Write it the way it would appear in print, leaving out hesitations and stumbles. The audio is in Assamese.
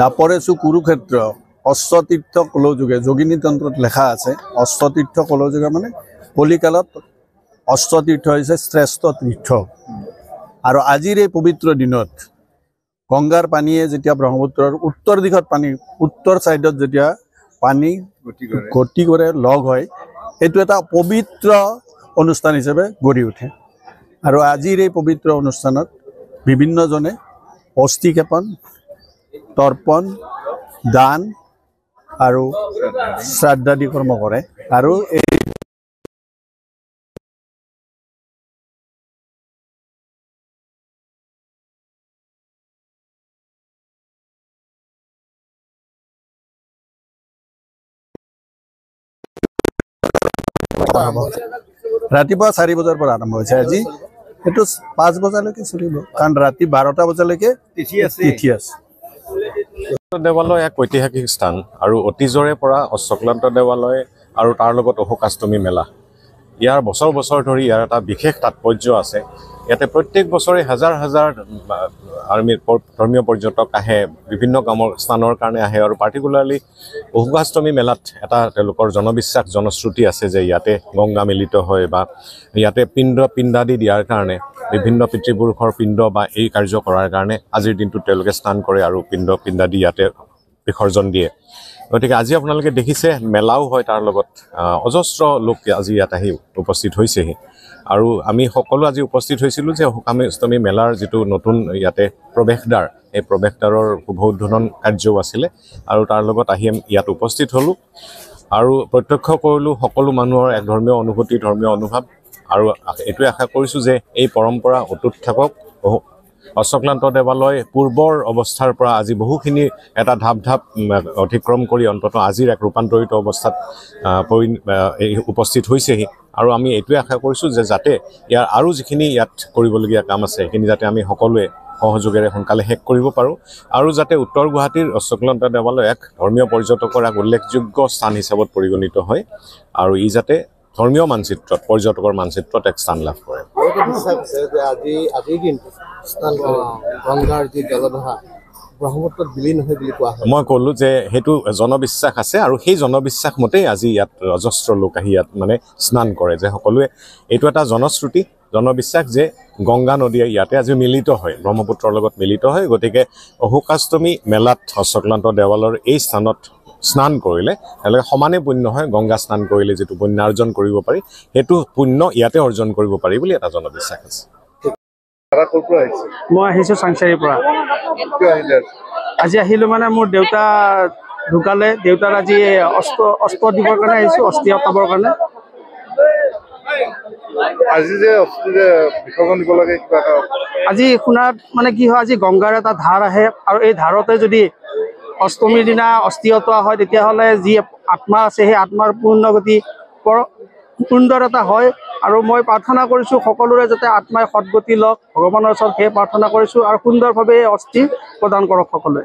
দাপৰেছো কুৰুক্ষেত্ৰ অশ্বতীৰ্থ কলৌযোগে যোগিনী তন্ত্ৰত লেখা আছে। অশ্বতীৰ্থ কলৌযোগে মানে কলিকালত অশ্বতীৰ্থ হৈছে শ্ৰেষ্ঠ তীৰ্থ। আৰু আজিৰ এই পবিত্ৰ দিনত গংগাৰ পানীয়ে যেতিয়া ব্ৰহ্মপুত্ৰৰ উত্তৰ দিশত পানী উত্তৰ ছাইডত যেতিয়া পানী গতি কৰে লগ হয়, এইটো এটা পবিত্ৰ অনুষ্ঠান হিচাপে গঢ়ি উঠে। আৰু আজিৰ এই পবিত্ৰ অনুষ্ঠানত বিভিন্নজনে অস্থিক্ষেপণ, তৰ্পণ, দান আৰু শ্ৰাদ্ধাদি কৰ্ম কৰে। আৰু এই ৰাতিপুৱা 4 বজাৰ পৰা আৰম্ভ হৈছে। আজি এইটো 5 বজালৈকে চলিব, কাৰণ ৰাতি 12টা বজালৈকে তিথি আছে। দেৱালয় এক ঐতিহাসিক স্থান আৰু অতীজৰে পৰা অশ্বক্লান্ত দেৱালয় আৰু তাৰ লগত অশোকাষ্টমী মেলা, ইয়াৰ বছৰ বছৰ ধৰি ইয়াৰ এটা বিশেষ তাৎপৰ্য আছে। ইয়াতে প্ৰত্যেক বছৰে হাজাৰ হাজাৰ ধৰ্মীয় পৰ্যটক আহে, বিভিন্ন কামৰ স্থানৰ কাৰণে আহে। আৰু পাৰ্টিকুলাৰলি অশোকাষ্টমী মেলাত এটা তেওঁলোকৰ জনবিশ্বাস, জনশ্ৰুতি আছে যে ইয়াতে গংগা মিলিত হয় বা ইয়াতে পিণ্ডাদি দিয়াৰ কাৰণে, বিভিন্ন পিতৃপুৰুষৰ পিণ্ড বা এই কাৰ্য কৰাৰ কাৰণে আজিৰ দিনটোত তেওঁলোকে স্নান কৰে আৰু পিণ্ডাদি ইয়াতে বিসৰ্জন দিয়ে। গতিকে আজি আপোনালোকে দেখিছে মেলাও হয়, তাৰ লগত অজস্ৰ লোক আজি ইয়াত আহি উপস্থিত হৈছেহি। আৰু আমি সকলো আজি উপস্থিত হৈছিলোঁ যে অশোকাষ্টমী মেলাৰ যিটো নতুন ইয়াতে প্ৰৱেশদ্বাৰ, এই প্ৰৱেশদ্বাৰৰ শুভ উদ্বোধন কাৰ্যও আছিলে। আৰু তাৰ লগত আহি ইয়াত উপস্থিত হ'লোঁ আৰু প্ৰত্যক্ষ কৰিলোঁ সকলো মানুহৰ এক ধৰ্মীয় অনুভূতি, ধৰ্মীয় অনুভৱ। আৰু এইটোৱে আশা কৰিছোঁ যে এই পৰম্পৰা অটুট থাকক। অশ্বক্লান্ত দেৱালয় পূৰ্বৰ অৱস্থাৰ পৰা আজি বহুখিনি এটা ঢাপ অতিক্ৰম কৰি অন্ততঃ আজিৰ এক ৰূপান্তৰিত অৱস্থাত উপস্থিত হৈছেহি। আৰু আমি এইটোৱে আশা কৰিছোঁ যে যাতে ইয়াৰ আৰু যিখিনি ইয়াত কৰিবলগীয়া কাম আছে সেইখিনি যাতে আমি সকলোৱে সহযোগেৰে সোনকালে শেষ কৰিব পাৰোঁ। আৰু যাতে উত্তৰ গুৱাহাটীৰ অশ্বক্লান্ত দেৱালয় এক ধৰ্মীয় পৰ্যটকৰ এক উল্লেখযোগ্য স্থান হিচাপত পৰিগণিত হয় আৰু ই যাতে ধৰ্মীয় মানচিত্ৰত, পৰ্যটকৰ মানচিত্ৰত এক স্থান লাভ কৰে। ব্ৰহ্মপুত্ৰত বিলীন হয় বুলি কোৱা হয়। মই ক'লোঁ যে সেইটো জনবিশ্বাস আছে আৰু সেই জনবিশ্বাস মতেই আজি ইয়াত অজস্ৰ লোক আহি ইয়াত মানে স্নান কৰে, যে সকলোৱে এইটো এটা জনশ্ৰুতি, জনবিশ্বাস যে গংগা নদীয়ে ইয়াতে আজি মিলিত হয়, ব্ৰহ্মপুত্ৰৰ লগত মিলিত হয়। গতিকে অশোকাষ্টমী মেলাত অশ্বক্লান্ত দেৱালয়ৰ এই স্থানত স্নান কৰিলে তেওঁলোকে সমানে পুণ্য হয়। গংগা স্নান কৰিলে যিটো পুণ্যাৰ্জন কৰিব পাৰি, সেইটো পুণ্য ইয়াতে অৰ্জন কৰিব পাৰি বুলি এটা জনবিশ্বাস আছে। মই আহিছোঁ চাংচাৰীৰ পৰা। আজি আহিলোঁ মানে মোৰ দেউতা ঢুকালে, দেউতাৰ আজি অস্ত্ৰ দিবৰ কাৰণে আহিছোঁ, অস্থি অতাবৰ কাৰণে। আজি শুনাত মানে কি হয়, আজি গংগাৰ এটা ধাৰ আহে আৰু এই ধাৰতে যদি অষ্টমীৰ দিনা অস্থি অতোৱা হয়, তেতিয়াহ'লে যি আত্মা আছে সেই আত্মাৰ পূৰ্ণগতি সুন্দৰ এটা হয়। আৰু মই প্ৰাৰ্থনা কৰিছোঁ সকলোৰে যাতে আত্মাই সদগতি লওক, ভগৱানৰ ওচৰত সেই প্ৰাৰ্থনা কৰিছোঁ আৰু সুন্দৰভাৱে অস্থি প্ৰদান কৰক সকলোৱে।